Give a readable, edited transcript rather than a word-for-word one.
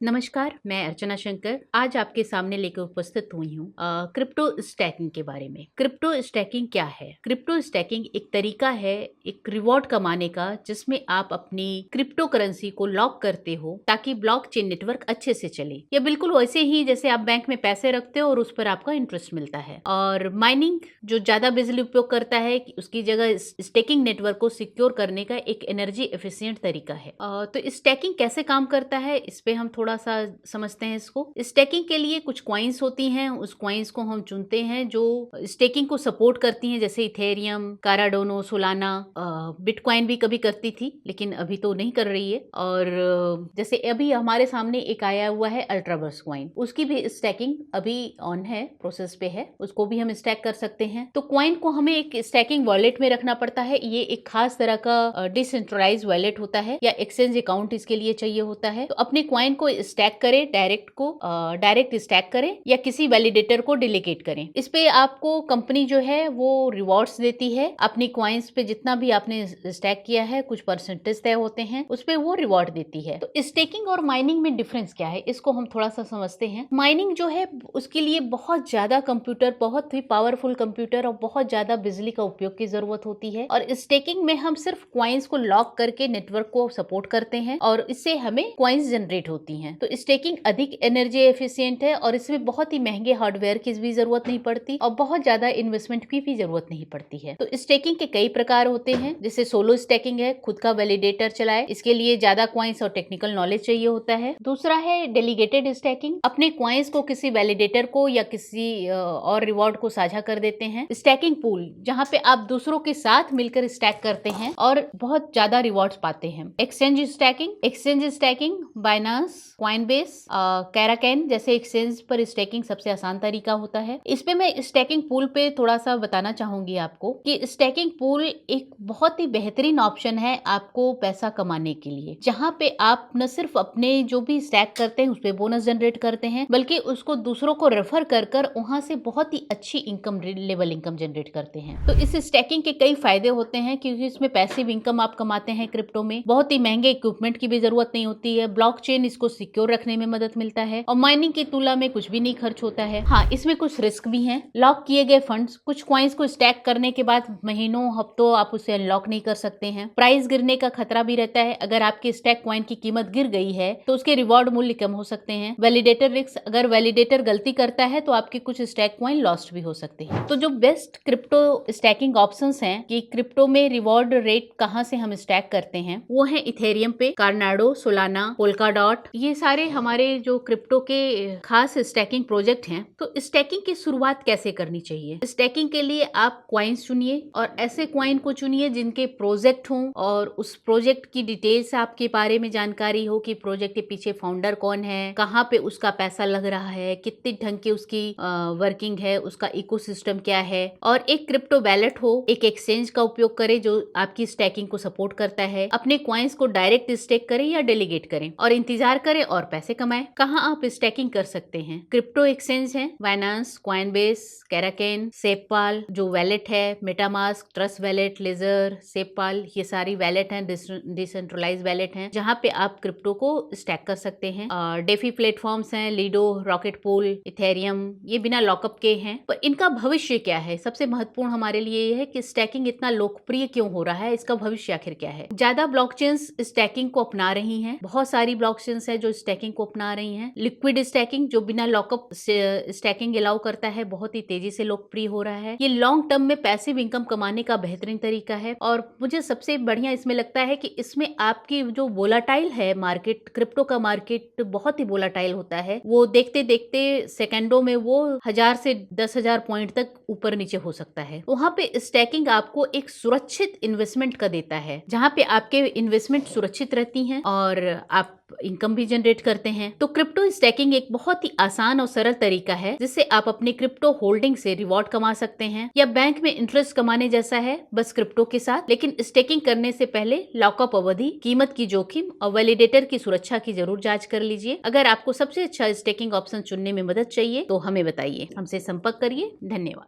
नमस्कार, मैं अर्चना शंकर आज आपके सामने लेकर उपस्थित हुई हूँ क्रिप्टो स्टैकिंग के बारे में। क्रिप्टो स्टैकिंग क्या है? क्रिप्टो स्टैकिंग एक तरीका है एक रिवॉर्ड कमाने का, जिसमें आप अपनी क्रिप्टो करेंसी को लॉक करते हो ताकि ब्लॉकचेन नेटवर्क अच्छे से चले। या बिल्कुल वैसे ही जैसे आप बैंक में पैसे रखते हो और उस पर आपका इंटरेस्ट मिलता है। और माइनिंग जो ज्यादा बिजली उपयोग करता है, उसकी जगह स्टेकिंग नेटवर्क को सिक्योर करने का एक एनर्जी एफिशिएंट तरीका है। तो स्टैकिंग कैसे काम करता है, इस पे हम थोड़ा सा समझते हैं इसको। स्टेकिंग के लिए कुछ कॉइन्स होती हैं, उस कॉइन्स को हम चुनते हैं जो स्टेकिंग को सपोर्ट करती हैं, जैसे इथेरियम, काराडोनो, सोलाना। बिटकॉइन भी कभी करती थी लेकिन अभी तो नहीं कर रही है। और जैसे अभी हमारे सामने एक आया हुआ है अल्ट्रावर्स कॉइन, उसकी भी स्टैकिंग अभी ऑन है, प्रोसेस पे है, उसको भी हम स्टैक कर सकते हैं। तो कॉइन को हमें एक स्टैकिंग वॉलेट में रखना पड़ता है। ये एक खास तरह का डिसेंट्रलाइज वॉलेट होता है या एक्सचेंज अकाउंट इसके लिए चाहिए होता है। तो अपने कॉइन को स्टैक करें, डायरेक्ट स्टैक करें या किसी वैलिडेटर को डेलीगेट करें। इस पे आपको कंपनी जो है वो रिवॉर्ड्स देती है। अपनी कॉइन्स पे जितना भी आपने स्टैक किया है कुछ परसेंटेज तय होते हैं, उस पे वो रिवॉर्ड देती है। तो स्टेकिंग और माइनिंग में डिफरेंस क्या है, इसको हम थोड़ा सा समझते हैं। माइनिंग जो है उसके लिए बहुत ज्यादा कंप्यूटर, बहुत ही पावरफुल कंप्यूटर और बहुत ज्यादा बिजली का उपयोग की जरूरत होती है। और स्टेकिंग में हम सिर्फ कॉइन्स को लॉक करके नेटवर्क को सपोर्ट करते हैं और इससे हमें कॉइन्स जनरेट होती हैं। तो स्टेकिंग अधिक एनर्जी एफिशिएंट है और इसमें बहुत ही महंगे हार्डवेयर की भी जरूरत नहीं पड़ती और बहुत ज्यादा इन्वेस्टमेंट की भी जरूरत नहीं पड़ती है। तो स्टेकिंग के कई प्रकार होते हैं, जैसे सोलो स्टेकिंग है, खुद का वैलिडेटर चलाए, इसके लिए ज्यादा कॉइन्स और टेक्निकल नॉलेज चाहिए होता है। दूसरा है डेलीगेटेड स्टेकिंग, अपने कॉइन्स को किसी वैलिडेटर को या किसी और रिवॉर्ड को साझा कर देते हैं। स्टैकिंग पूल, जहाँ पे आप दूसरों के साथ मिलकर स्टैक करते हैं और बहुत ज्यादा रिवॉर्ड्स पाते हैं। एक्सचेंज स्टैकिंग बाइनांस, कॉइनबेस, कैराकैन जैसे एक्सचेंज पर स्टैकिंग सबसे आसान तरीका होता है। इस पे मैं स्टैकिंग पूल पे थोड़ा सा बताना चाहूंगी आपको कि स्टैकिंग पूल एक बहुत ही बेहतरीन ऑप्शन है आपको पैसा कमाने के लिए, जहाँ पे आप न सिर्फ अपने जो भी स्टैक करते हैं उस पे बोनस जनरेट करते हैं, बल्कि उसको दूसरों को रेफर कर वहां से बहुत ही अच्छी इनकम, लेवल इनकम जनरेट करते हैं। तो इस स्टैकिंग के कई फायदे होते हैं क्योंकि इसमें पैसिव इनकम आप कमाते हैं। क्रिप्टो में बहुत ही महंगे इक्विपमेंट की भी जरूरत नहीं होती है, ब्लॉकचेन इसको सिक्योर रखने में मदद मिलता है और माइनिंग की तुलना में कुछ भी नहीं खर्च होता है। हाँ, इसमें कुछ रिस्क भी हैं। लॉक किए गए फंड्स, कुछ कॉइन्स को स्टैक करने के बाद महीनों हफ्तों आप उसे अनलॉक नहीं कर सकते हैं। प्राइस गिरने का खतरा भी रहता है, अगर आपके स्टैक कॉइन की कीमत गिर गई है तो उसके रिवॉर्ड मूल्य कम हो सकते हैं। वैलिडेटर रिस्क, अगर वैलिडेटर गलती करता है तो आपके कुछ स्टैक कॉइन लॉस्ट भी हो सकते हैं। तो जो बेस्ट क्रिप्टो स्टैकिंग ऑप्शंस हैं कि क्रिप्टो में रिवॉर्ड रेट कहाँ से हम स्टैक करते हैं, वो है इथेरियम पे, कार्नाडो, सोलाना, पोल्काडॉट, ये सारे हमारे जो क्रिप्टो के खास स्टैकिंग प्रोजेक्ट हैं। तो स्टैकिंग की शुरुआत कैसे करनी चाहिए? स्टैकिंग के लिए आप कॉइन्स चुनिए और ऐसे कॉइन को चुनिए जिनके प्रोजेक्ट हों और उस प्रोजेक्ट की डिटेल्स आपके बारे में जानकारी हो कि प्रोजेक्ट के पीछे फाउंडर कौन है, कहाँ पे उसका पैसा लग रहा है, कितने ढंग की उसकी वर्किंग है, उसका इकोसिस्टम क्या है। और एक क्रिप्टो वैलेट हो, एक एक्सचेंज का उपयोग करें जो आपकी स्टैकिंग को सपोर्ट करता है। अपने कॉइन्स को डायरेक्ट स्टेक करें या डेलीगेट करें और इंतजार करें और पैसे कमाएं। कहाँ आप स्टैकिंग कर सकते हैं? क्रिप्टो एक्सचेंज है, बाइनांस, कॉइनबेस, कैराकेन, सेपपाल जो वैलेट है, मेटामास्क, ट्रस्ट वैलेट, लेजर, सेपपाल, ये सारी वैलेट हैं, डिसेंट्रलाइज वैलेट हैं जहाँ पे आप क्रिप्टो को स्टैक कर सकते हैं। डेफी प्लेटफॉर्म्स हैं, लीडो, रॉकेट पूल, इथेरियम, ये बिना लॉकअप के हैं। पर इनका भविष्य क्या है? सबसे महत्वपूर्ण हमारे लिए ये है कि स्टैकिंग इतना लोकप्रिय क्यों हो रहा है, इसका भविष्य आखिर क्या है। ज्यादा ब्लॉकचेन्स स्टैकिंग को अपना रही हैं, बहुत सारी ब्लॉकचेन्स है जो स्टैकिंग को अपना रही हैं। लिक्विड स्टैकिंग जो बिना लॉकअप स्टैकिंग अलाउ करता है, बहुत ही तेजी से लोकप्रिय हो रहा है। ये लॉन्ग टर्म में पैसिव इनकम कमाने का बेहतरीन तरीका है और मुझे सबसे बढ़िया इसमें लगता है कि इसमें आपकी जो वोलाटाइल है मार्केट, क्रिप्टो का मार्केट बहुत ही वोलाटाइल होता है। वो देखते देखते सेकंडों में वो 1000 से 10,000 पॉइंट तक ऊपर नीचे हो सकता है। वहां पे स्टैकिंग आपको एक सुरक्षित इन्वेस्टमेंट का देता है, जहां पे आपके इन्वेस्टमेंट सुरक्षित रहती हैं और आप इनकम भी जनरेट करते हैं। तो क्रिप्टो स्टैकिंग एक बहुत ही आसान और सरल तरीका है जिससे आप अपनी क्रिप्टो होल्डिंग से रिवॉर्ड कमा सकते हैं या बैंक में इंटरेस्ट कमाने जैसा है, बस क्रिप्टो के साथ। लेकिन स्टेकिंग करने से पहले लॉकअप अवधि, कीमत की जोखिम और वैलिडेटर की सुरक्षा की जरूर जांच कर लीजिए। अगर आपको सबसे अच्छा स्टेकिंग ऑप्शन चुनने में मदद चाहिए तो हमें बताइए, हमसे संपर्क करिए। धन्यवाद।